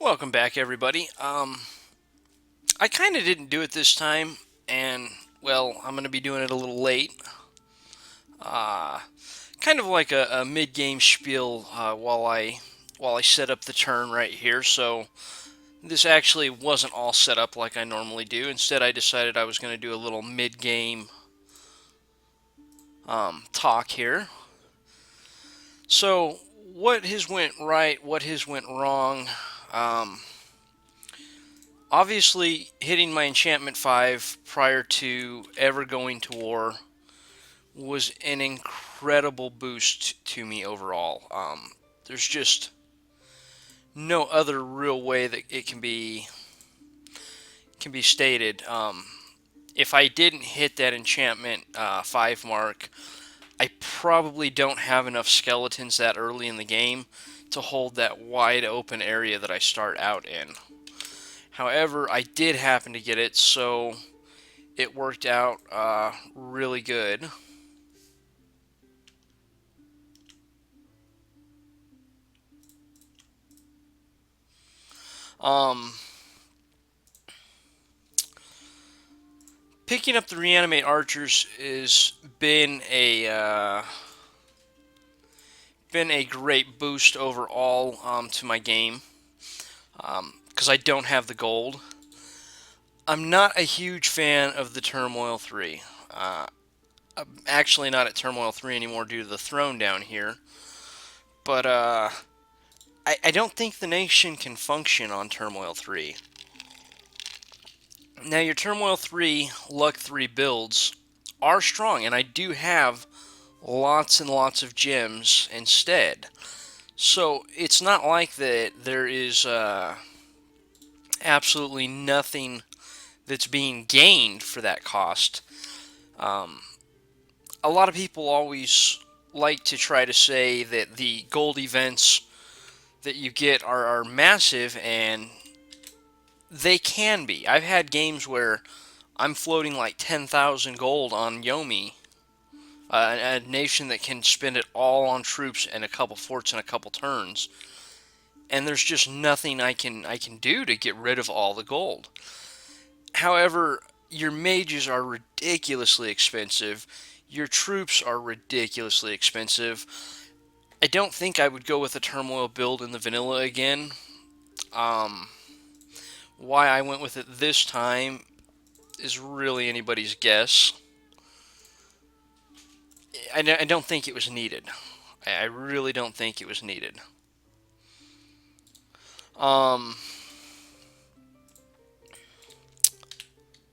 Welcome back, everybody. I kind of didn't do it this time, and well, I'm going to be doing it a little late. Uh, Kind of like a mid-game spiel while I set up the turn right here. So this actually wasn't all set up like I normally do. Instead, I decided I was going to do a little mid-game talk here. So what has went right? What has went wrong? Um, Obviously, hitting my enchantment 5 prior to ever going to war was an incredible boost to me overall. There's just no other real way that it can be stated. If I didn't hit that enchantment 5 mark, I probably don't have enough skeletons that early in the game to hold that wide open area that I start out in. However, I did happen to get it, so it worked out really good. Um, Picking up the reanimate archers has been a great boost overall to my game because I don't have the gold. I'm not a huge fan of the Turmoil 3. I'm actually not at Turmoil 3 anymore due to the throne down here. But I don't think the nation can function on Turmoil 3. Now, your Turmoil 3, Luck 3 builds are strong, and I do have lots and lots of gems instead. So it's not like that there is absolutely nothing that's being gained for that cost. Um, a lot of people always like to try to say that the gold events that you get are massive, and they can be. I've had games where I'm floating like 10,000 gold on Yomi, a nation that can spend it all on troops and a couple forts in a couple turns, and there's just nothing I can do to get rid of all the gold. However, your mages are ridiculously expensive. Your troops are ridiculously expensive. I don't think I would go with a turmoil build in the vanilla again. Um, why I went with it this time is really anybody's guess. I don't think it was needed. I really don't think it was needed. Um,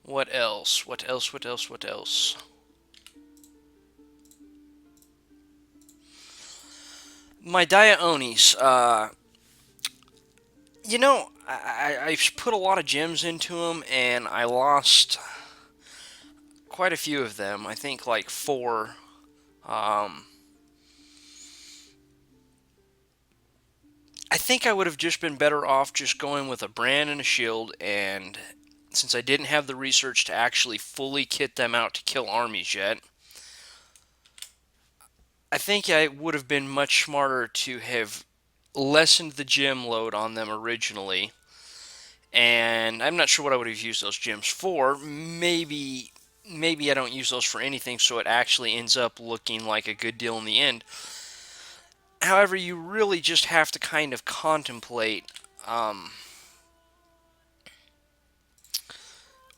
what else? What else? What else? What else? My Diaonis. I've put a lot of gems into them, and I lost quite a few of them. I think like four. Um, I think I would have just been better off just going with a brand and a shield, and since I didn't have the research to actually fully kit them out to kill armies yet, I think I would have been much smarter to have lessened the gem load on them originally. And I'm not sure what I would have used those gems for. Maybe I don't use those for anything, so it actually ends up looking like a good deal in the end. However, you really just have to kind of contemplate, um,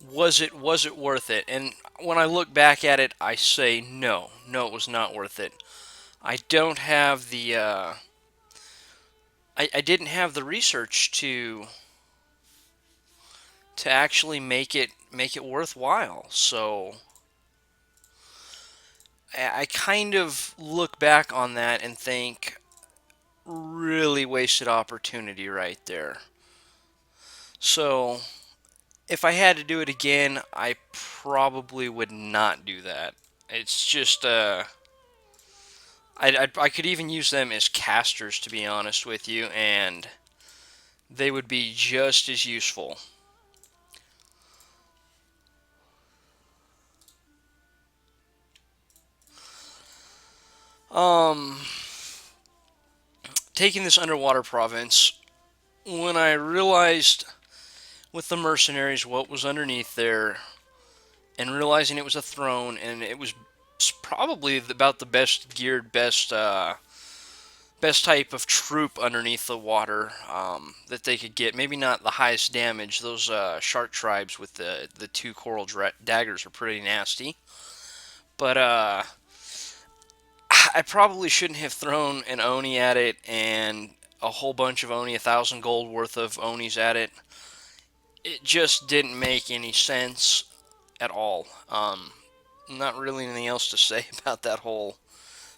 was it worth it? And when I look back at it, I say no, it was not worth it. I don't have the I didn't have the research to actually make it worthwhile. So I kind of look back on that and think really wasted opportunity right there. So if I had to do it again, I probably would not do that. It's just I could even use them as casters, to be honest with you, and they would be just as useful. Um, Taking this underwater province, when I realized with the mercenaries what was underneath there, and realizing it was a throne, and it was probably about the best geared, best type of troop underneath the water that they could get. Maybe not the highest damage. Those shark tribes with the two coral daggers are pretty nasty. But I probably shouldn't have thrown an Oni at it and a whole bunch of Oni, 1,000 gold worth of Onis at it. It just didn't make any sense at all. Not really anything else to say about that whole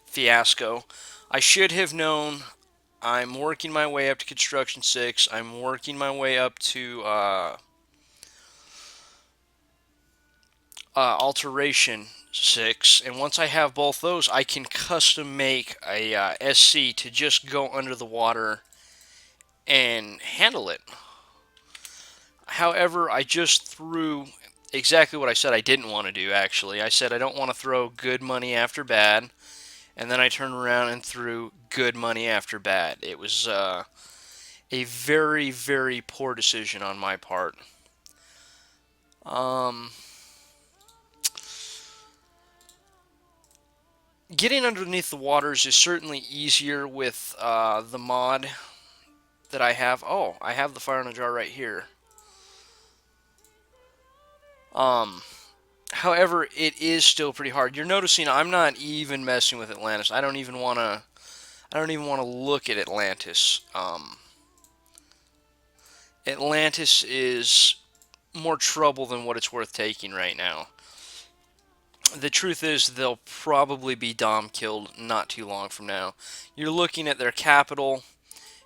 fiasco. I should have known. I'm working my way up to construction 6. I'm working my way up to alteration 6, and once I have both those, I can custom make a SC to just go under the water and handle it. However, I just threw exactly what I said I didn't want to do, actually. I said I don't want to throw good money after bad, and then I turned around and threw good money after bad. It was a very, very poor decision on my part. Um, Getting underneath the waters is certainly easier with the mod that I have. Oh, I have the fire in a jar right here. Um, However, it is still pretty hard. You're noticing I'm not even messing with Atlantis. I don't even want to. I don't even want to look at Atlantis. Atlantis is more trouble than what it's worth taking right now. The truth is, they'll probably be Dom killed not too long from now. You're looking at their capital,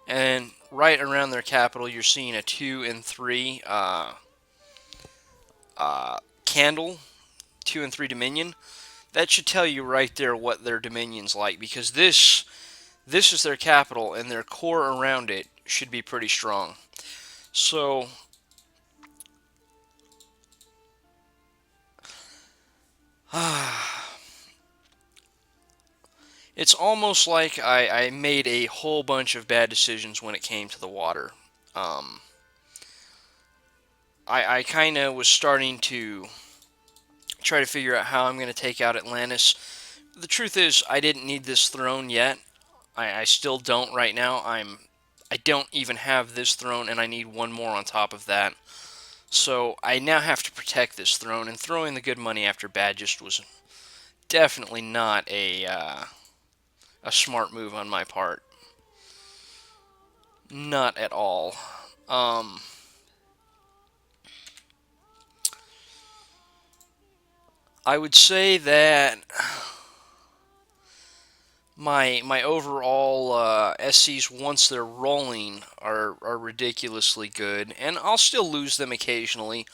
and right around their capital, you're seeing a 2 and 3 candle, 2 and 3 Dominion. That should tell you right there what their Dominion's like, because this is their capital, and their core around it should be pretty strong. So it's almost like I made a whole bunch of bad decisions when it came to the water. Um, I kind of was starting to try to figure out how I'm going to take out Atlantis. The truth is, I didn't need this throne yet. I still don't right now. I don't even have this throne, and I need one more on top of that. So I now have to protect this throne, and throwing the good money after bad just was definitely not a smart move on my part. Not at all. Um, I would say that my overall SCs once they're rolling are ridiculously good, and I'll still lose them occasionally.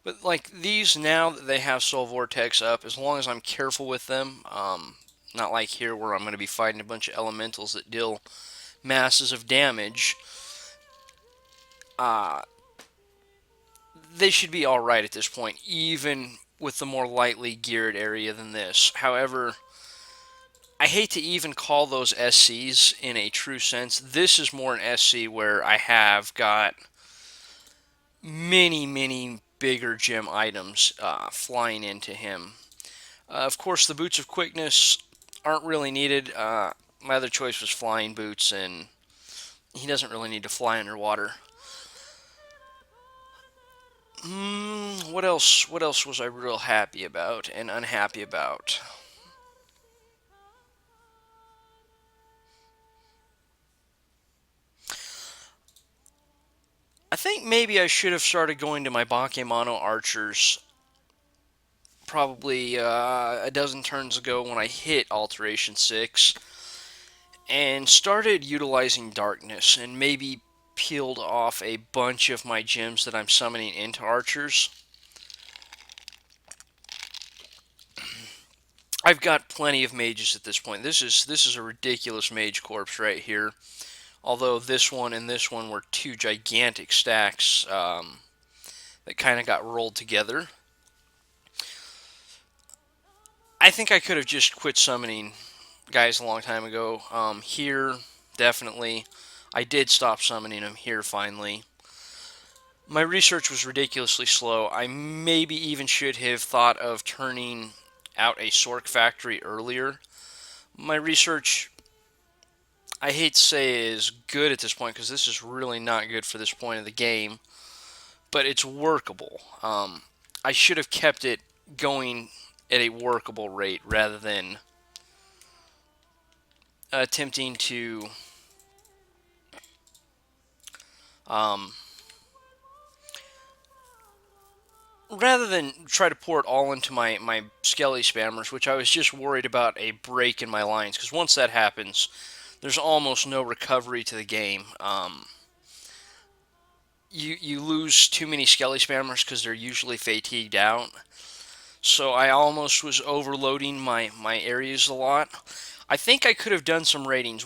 But like these now that they have Soul Vortex up, as long as I'm careful with them, not like here where I'm going to be fighting a bunch of elementals that deal masses of damage. Uh, they should be all right at this point, even with the more lightly geared area than this. However, I hate to even call those SCs in a true sense. This is more an SC where I have got many, many bigger gem items flying into him. Of course, the boots of quickness aren't really needed. My other choice was flying boots, and he doesn't really need to fly underwater. What else? What else was I real happy about and unhappy about? I think maybe I should have started going to my Bakemono archers probably a dozen turns ago when I hit Alteration 6 and started utilizing darkness and maybe peeled off a bunch of my gems that I'm summoning into archers. I've got plenty of mages at this point. This is a ridiculous mage corpse right here. Although this one and this one were two gigantic stacks that kind of got rolled together. I think I could have just quit summoning guys a long time ago. Here, definitely. I did stop summoning them here finally. My research was ridiculously slow. I maybe even should have thought of turning out a Sork factory earlier. My research, I hate to say, is good at this point because this is really not good for this point of the game, but it's workable. I should have kept it going at a workable rate rather than attempting to um, rather than try to pour it all into my skelly spammers, which I was just worried about a break in my lines, because once that happens, there's almost no recovery to the game. You lose too many skelly spammers because they're usually fatigued out. So I almost was overloading my areas a lot. I think I could have done some rating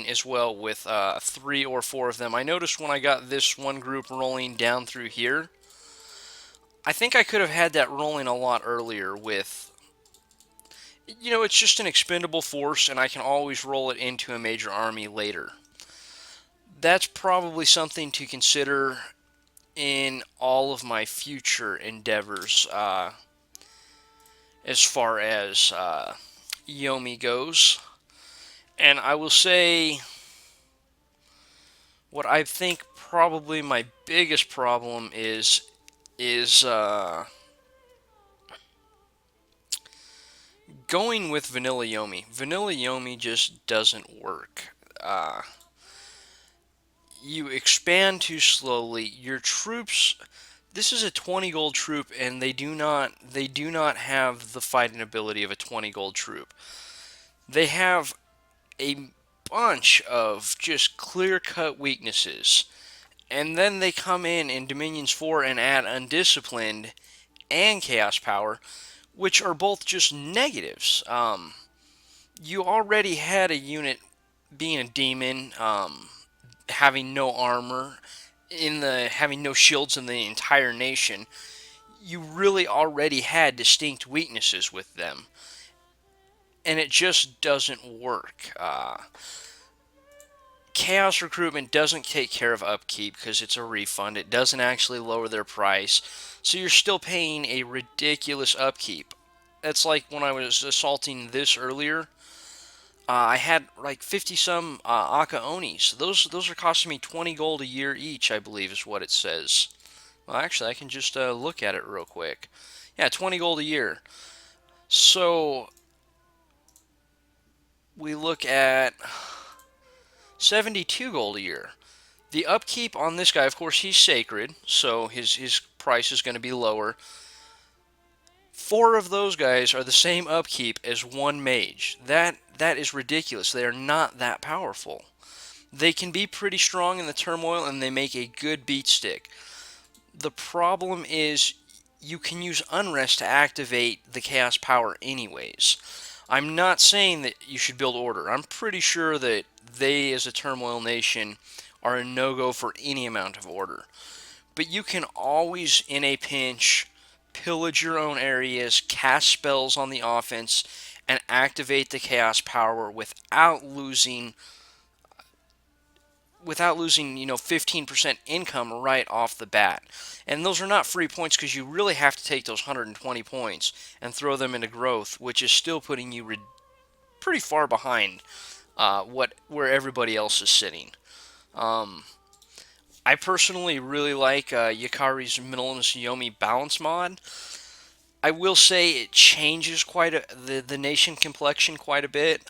as well with 3 or 4 of them. I noticed when I got this one group rolling down through here, I think I could have had that rolling a lot earlier with, it's just an expendable force and I can always roll it into a major army later. That's probably something to consider in all of my future endeavors as far as Yomi goes. And I will say what I think probably my biggest problem is going with Vanilla Yomi. Vanilla Yomi just doesn't work. You expand too slowly. Your troops. This is a 20 gold troop, and they do not have the fighting ability of a 20 gold troop. They have a bunch of just clear-cut weaknesses, and then they come in Dominions 4 and add Undisciplined and Chaos Power, which are both just negatives. You already had a unit being a demon, having no armor, having no shields in the entire nation. You really already had distinct weaknesses with them, and it just doesn't work. Chaos Recruitment doesn't take care of upkeep because it's a refund. It doesn't actually lower their price, so you're still paying a ridiculous upkeep. That's like when I was assaulting this earlier. I had like 50 some Aka Onis. Those are costing me 20 gold a year each, I believe is what it says. Well, actually, I can just look at it real quick. Yeah, 20 gold a year. So we look at 72 gold a year. The upkeep on this guy, of course, he's sacred, so his price is going to be lower. 4 of those guys are the same upkeep as one mage. That is ridiculous. They are not that powerful. They can be pretty strong in the turmoil, and they make a good beat stick. The problem is you can use Unrest to activate the Chaos Power anyways. I'm not saying that you should build Order. I'm pretty sure that they, as a Turmoil nation, are a no-go for any amount of Order. But you can always, in a pinch, pillage your own areas, cast spells on the offense, and activate the Chaos Power without losing 15% income right off the bat. And those are not free points because you really have to take those 120 points and throw them into growth, which is still putting you pretty far behind where everybody else is sitting. I personally really like Yakari's Minimalist Yomi balance mod. I will say it changes the nation complexion quite a bit.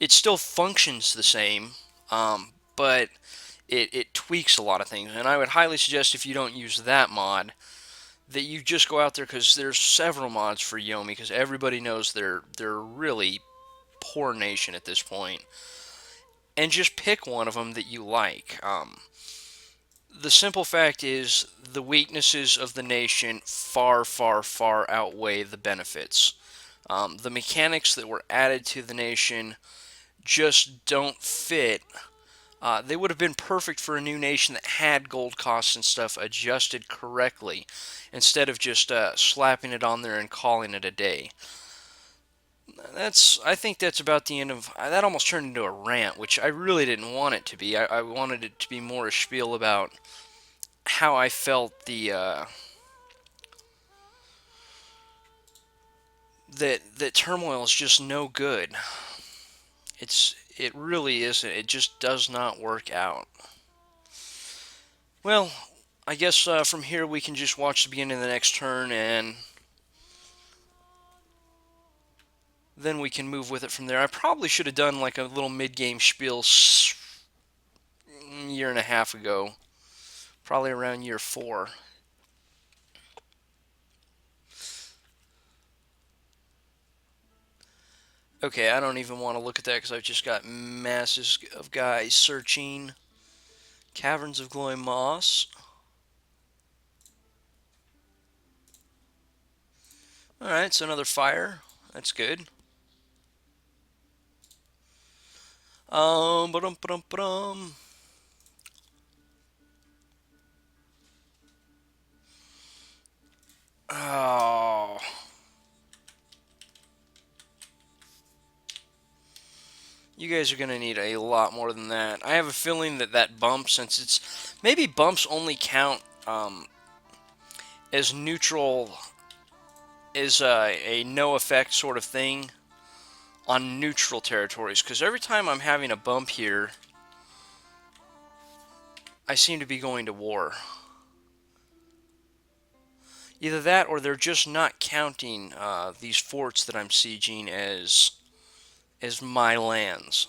It still functions the same, but it tweaks a lot of things. And I would highly suggest, if you don't use that mod, that you just go out there, because there's several mods for Yomi, because everybody knows they're really poor nation at this point, and just pick one of them that you like. The simple fact is the weaknesses of the nation far, far, far outweigh the benefits. The mechanics that were added to the nation just don't fit. They would have been perfect for a new nation that had gold costs and stuff adjusted correctly, instead of just slapping it on there and calling it a day. I think that's about the end of. That almost turned into a rant, which I really didn't want it to be. I wanted it to be more a spiel about how I felt that turmoil is just no good. It really isn't. It just does not work out. Well, I guess from here we can just watch the beginning of the next turn, and then we can move with it from there. I probably should have done like a little mid-game spiel a year and a half ago, probably around year 4. Okay, I don't even want to look at that because I've just got masses of guys searching caverns of glowing moss. All right, so another fire. That's good. Ba-dum. Oh, you guys are gonna need a lot more than that. I have a feeling that that bump, since it's maybe bumps only count as neutral, is a no effect sort of thing on neutral territories. Because every time I'm having a bump here, I seem to be going to war. Either that, or they're just not counting these forts that I'm sieging as my lands.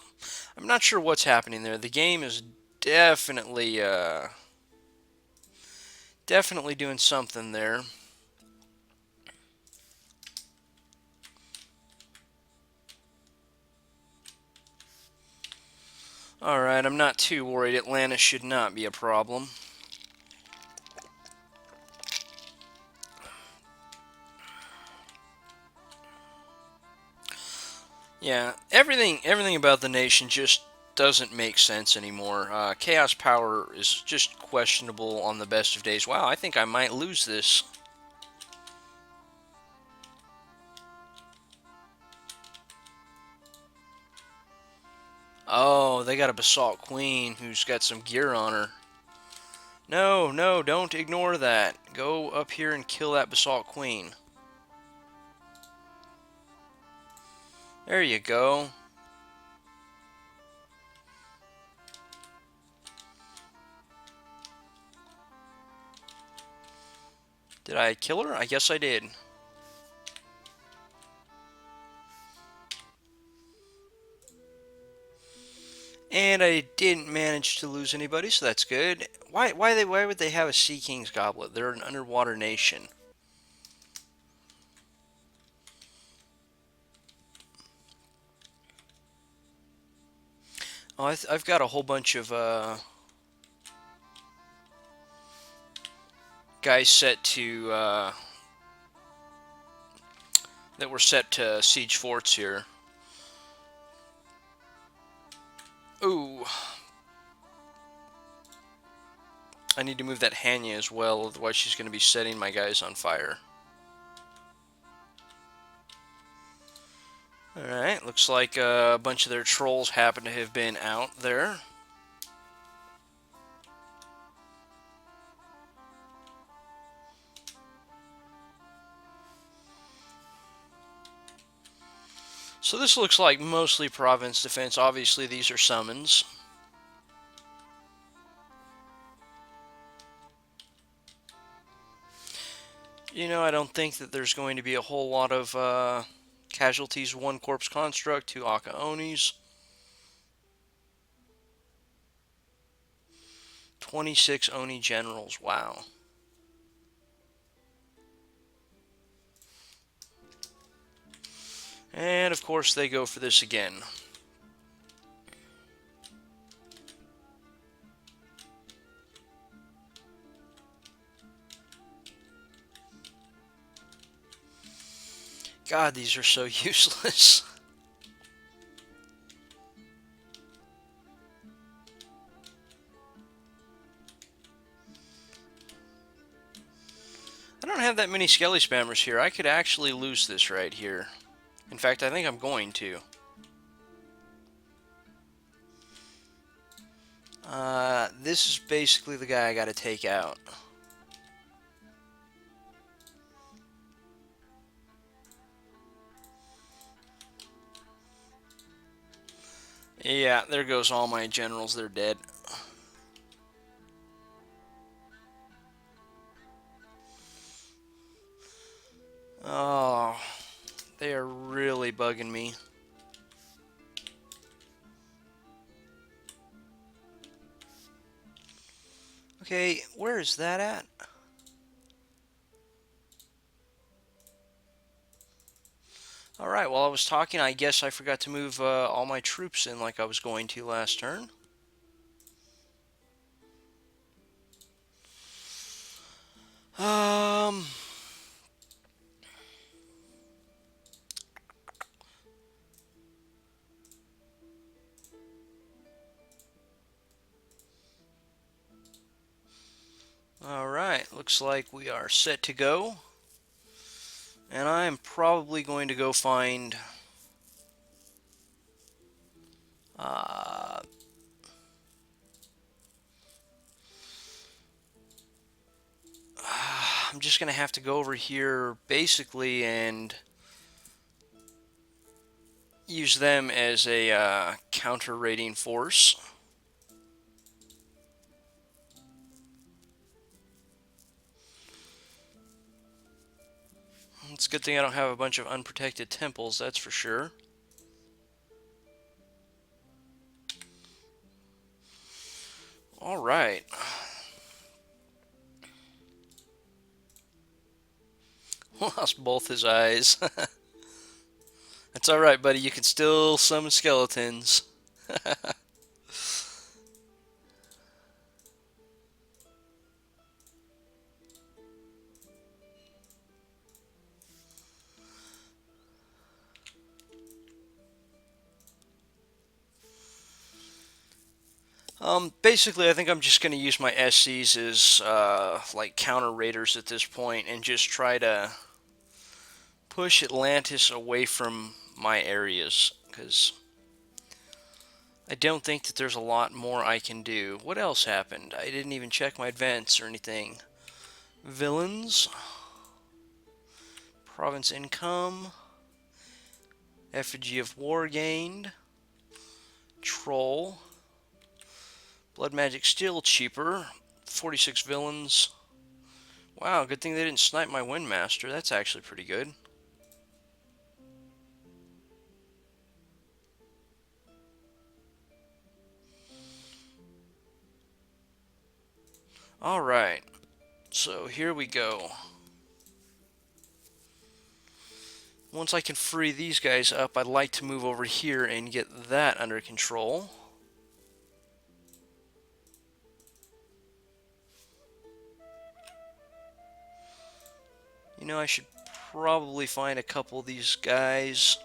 I'm not sure what's happening there. The game is definitely definitely doing something there. All right, I'm not too worried. Atlantis should not be a problem. Yeah, everything about the nation just doesn't make sense anymore. Chaos power is just questionable on the best of days. Wow, I think I might lose this. Oh, they got a basalt queen who's got some gear on her. No, no, don't ignore that. Go up here and kill that basalt queen. There you go. Did I kill her? I guess I did. And I didn't manage to lose anybody, so that's good. Why would they have a Sea King's Goblet? They're an underwater nation. Oh, I've got a whole bunch of guys set to that were set to siege forts here. Ooh, I need to move that Hanya as well, otherwise she's going to be setting my guys on fire. Alright, looks like a bunch of their trolls happen to have been out there. So this looks like mostly province defense. Obviously these are summons. You know, I don't think that there's going to be a whole lot of casualties. 1 corpse construct, 2 Akaonis. 26 Oni generals, wow. And of course they go for this again. God, these are so useless. I don't have that many skelly spammers here. I could actually lose this right here. In fact, I think I'm going to. This is basically the guy I gotta take out. Yeah, there goes all my generals. They're dead. Oh, they are really bugging me. Okay, where is that at? Alright, while I was talking, I guess I forgot to move all my troops in like I was going to last turn. Um... Alright, looks like we are set to go. And I am probably going to go find... Uh, I'm just going to have to go over here basically and use them as a counter-raiding force. It's a good thing I don't have a bunch of unprotected temples, that's for sure. Alright. Lost both his eyes. That's alright, buddy. You can still summon skeletons. Basically, I think I'm just going to use my SCs as, like, counter raiders at this point and just try to push Atlantis away from my areas, because I don't think that there's a lot more I can do. What else happened? I didn't even check my events or anything. Villains. Province income. Effigy of war gained. Troll. Blood magic still cheaper. 46 villains. Wow, good thing they didn't snipe my Windmaster. That's actually pretty good. Alright, so here we go. Once I can free these guys up, I'd like to move over here and get that under control. You know, I should probably find a couple of these guys.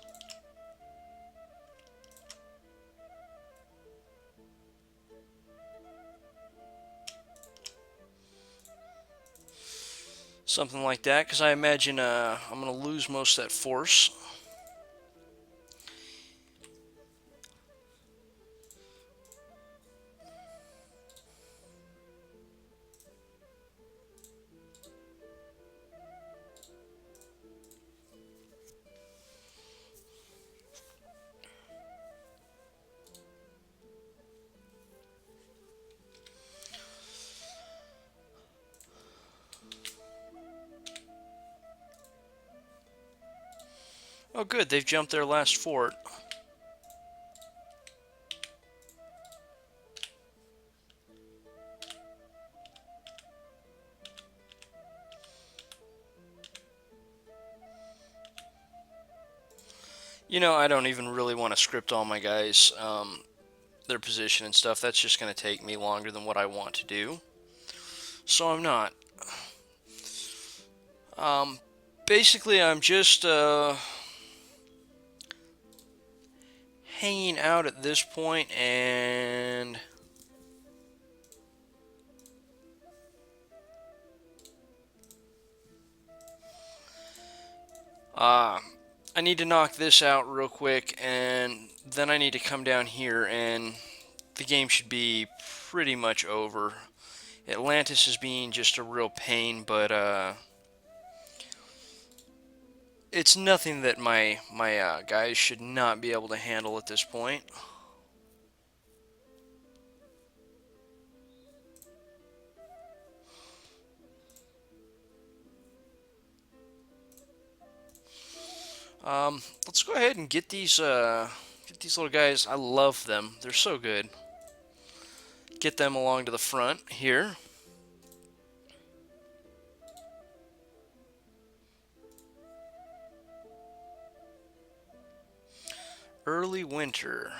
Something like that, because I imagine I'm going to lose most of that force. Oh good, they've jumped their last fort. You know, I don't even really want to script all my guys, their position and stuff. That's just going to take me longer than what I want to do. So I'm not. Basically, I'm just hanging out at this point, and I need to knock this out real quick, and then I need to come down here, and the game should be pretty much over. Atlantis is being just a real pain, but it's nothing that my guys should not be able to handle at this point. Let's go ahead and get these little guys. I love them. They're so good. Get them along to the front here. Early winter.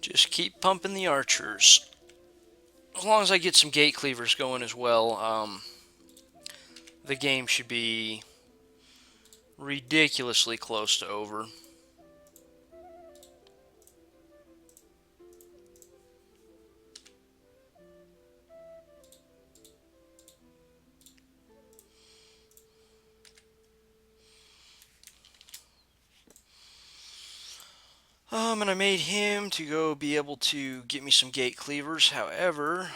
Just keep pumping the archers. As long as I get some gate cleavers going as well, the game should be ridiculously close to over. And I made him to go be able to get me some gate cleavers. However,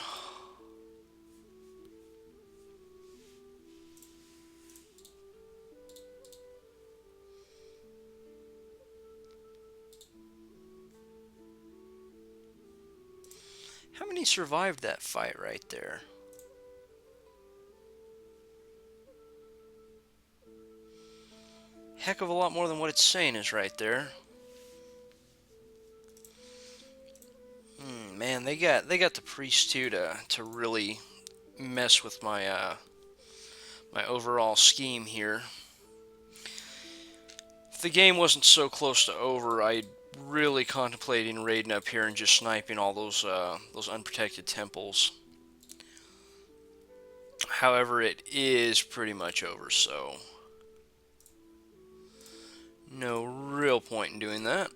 how many survived that fight right there? Heck of a lot more than what it's saying is right there. Man, they got the priest too to really mess with my my overall scheme here. If the game wasn't so close to over, I'd really contemplating raiding up here and just sniping all those unprotected temples. However, it is pretty much over, so no real point in doing that.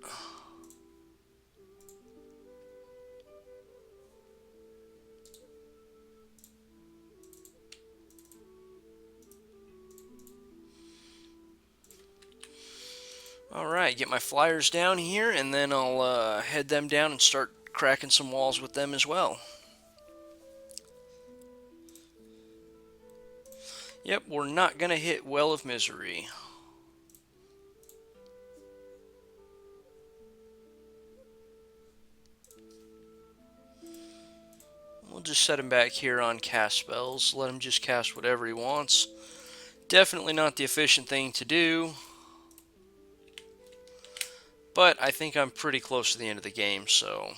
Alright, get my flyers down here, and then I'll head them down and start cracking some walls with them as well. Yep, we're not going to hit Well of Misery. We'll just set him back here on cast spells. Let him just cast whatever he wants. Definitely not the efficient thing to do. But I think I'm pretty close to the end of the game, so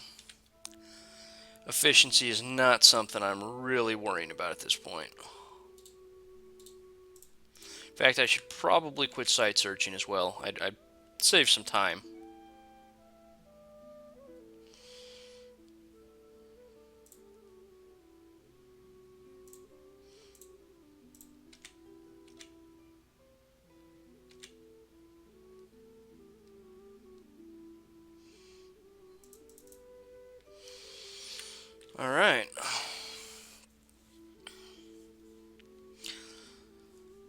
efficiency is not something I'm really worrying about at this point. In fact, I should probably quit site searching as well. I'd save some time. Alright.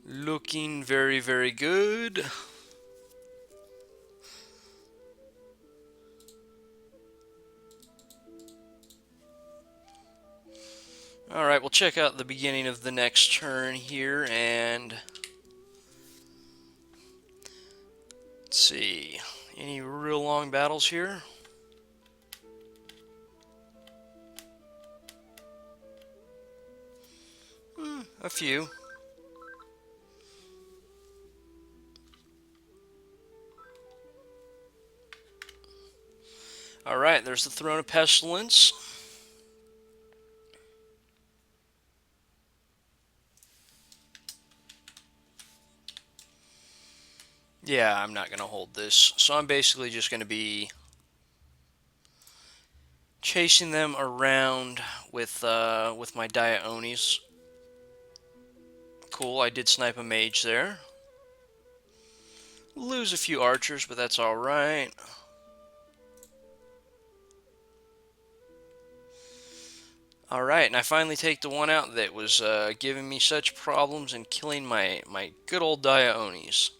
Looking very, very good. Alright, we'll check out the beginning of the next turn here, and let's see. Any real long battles here? A few. Alright, there's the Throne of Pestilence. Yeah, I'm not going to hold this. So I'm basically just going to be chasing them around with my Dia Onis. Cool, I did snipe a mage there. Lose a few archers, but that's alright. Alright, and I finally take the one out that was giving me such problems and killing my good old Diaonis.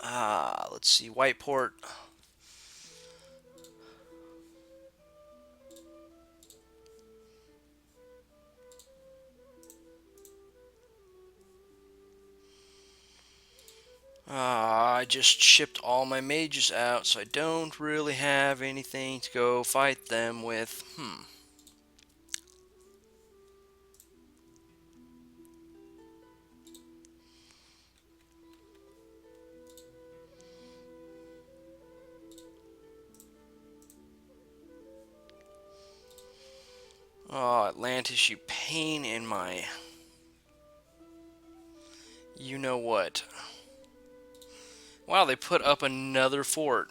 Let's see, Whiteport. I just shipped all my mages out, so I don't really have anything to go fight them with. Oh, Atlantis, you pain in my... You know what. Wow, they put up another fort.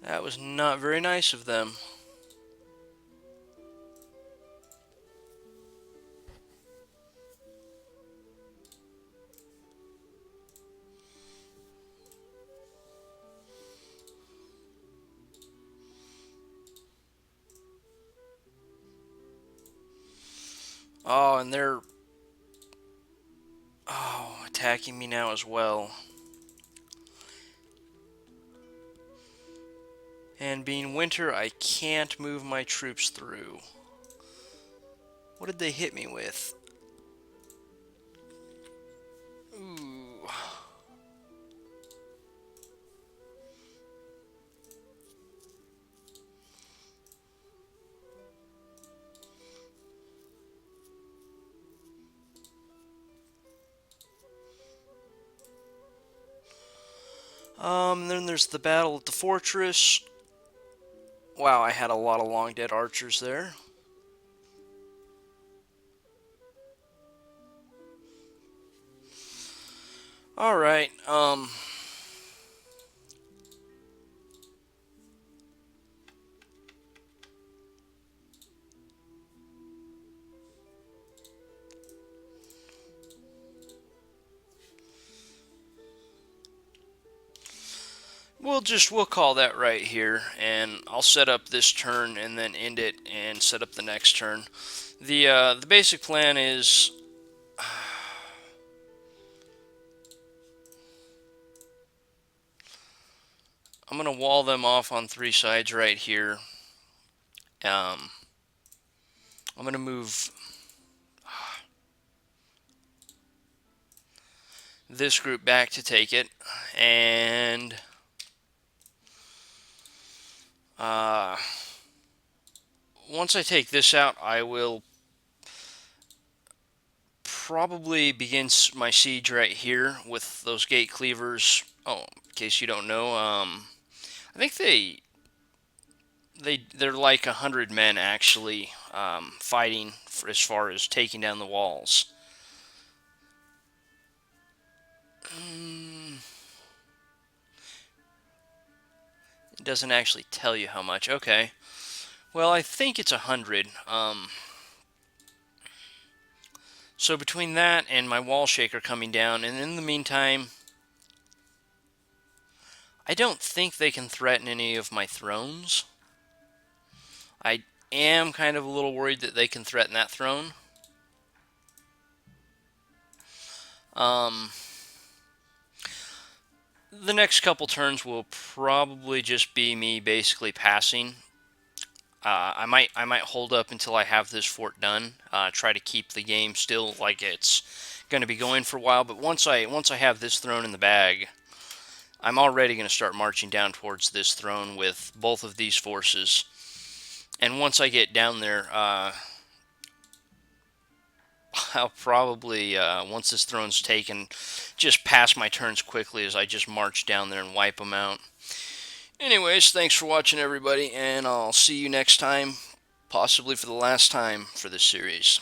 That was not very nice of them. Oh, and they're... Oh, attacking me now as well. And being winter, I can't move my troops through. What did they hit me with? Ooh. Then there's the battle at the fortress. Wow, I had a lot of long dead archers there. Alright, we'll call that right here, and I'll set up this turn and then end it and set up the next turn. The basic plan is I'm gonna wall them off on 3 sides right here. I'm gonna move this group back to take it, and once I take this out, I will probably begin my siege right here with those gate cleavers. Oh, in case you don't know, I think they're like 100 men actually fighting for, as far as taking down the walls. It doesn't actually tell you how much. Okay. Well, I think it's 100. So between that and my wall shaker coming down, and in the meantime, I don't think they can threaten any of my thrones. I am kind of a little worried that they can threaten that throne. The next couple turns will probably just be me basically passing. I might hold up until I have this fort done. Try to keep the game still like it's going to be going for a while. But once I have this throne in the bag, I'm already going to start marching down towards this throne with both of these forces. And once I get down there, I'll probably, once this throne's taken, just pass my turns quickly as I just march down there and wipe them out. Anyways, thanks for watching, everybody, and I'll see you next time, possibly for the last time for this series.